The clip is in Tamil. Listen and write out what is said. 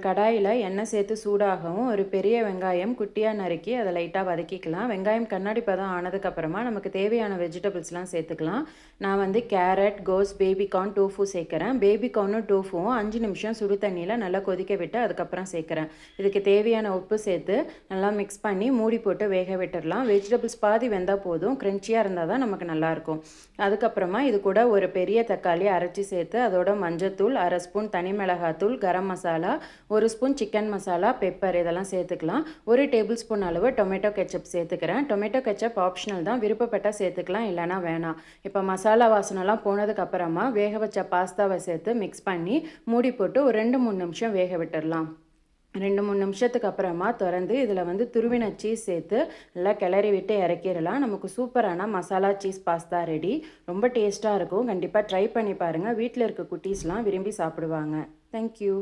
கடாயில் எண்ணெய் சேர்த்து சூடாகவும் ஒரு பெரிய வெங்காயம் குட்டியாக நறுக்கி அதை லைட்டாக வதக்கிக்கலாம். வெங்காயம் கண்ணாடி பதம் ஆனதுக்கப்புறமா நமக்கு தேவையான வெஜிடபிள்ஸ்லாம் சேர்த்துக்கலாம். நான் வந்து கேரட், கோஸ், பேபிகார்ன், டோஃபு சேர்க்குறேன். பேபிகார்னும் டோஃபுவும் 5 நிமிஷம் சுடு தண்ணியில் நல்லா கொதிக்க விட்டு அதுக்கப்புறம் சேர்க்குறேன். இதுக்கு தேவையான உப்பு சேர்த்து நல்லா மிக்ஸ் பண்ணி மூடி போட்டு வேக விட்டுடலாம். வெஜிடபிள்ஸ் பாதி வெந்தால் போதும், க்ரன்ச்சியாக இருந்தால் தான் நமக்கு நல்லாயிருக்கும். அதுக்கப்புறமா இது கூட ஒரு பெரிய தக்காளி அரைச்சி சேர்த்து அதோட மஞ்சத்தூள், 1/2 ஸ்பூன் தனி மிளகாத்தூள், garam masala, 1 spoon chicken masala, pepper இதெல்லாம் சேர்த்துக்கலாம். 1 டேபிள் ஸ்பூன் அளவு டொமேட்டோ கெச்சப் சேர்த்துக்கிறேன். டொமேட்டோ கெச்சப் ஆப்ஷனல் தான், விருப்பப்பட்டால் சேர்த்துக்கலாம், இல்லைனா வேணாம். இப்போ மசாலா வாசனைலாம் போனதுக்கப்புறமா வேக வச்ச பாஸ்தாவை சேர்த்து மிக்ஸ் பண்ணி மூடி போட்டு ஒரு 2-3 நிமிஷம் வேக விட்டுடலாம். 2-3 நிமிஷத்துக்கு அப்புறமா திறந்து இதில் வந்து துருவின சீஸ் சேர்த்து நல்லா கிளறி விட்டு இறக்கிடலாம். நமக்கு சூப்பரான மசாலா சீஸ் பாஸ்தா ரெடி. ரொம்ப டேஸ்ட்டாக இருக்கும். கண்டிப்பாக ட்ரை பண்ணி பாருங்கள். வீட்டில் இருக்க குட்டீஸ்லாம் விரும்பி சாப்பிடுவாங்க. தேங்க்யூ.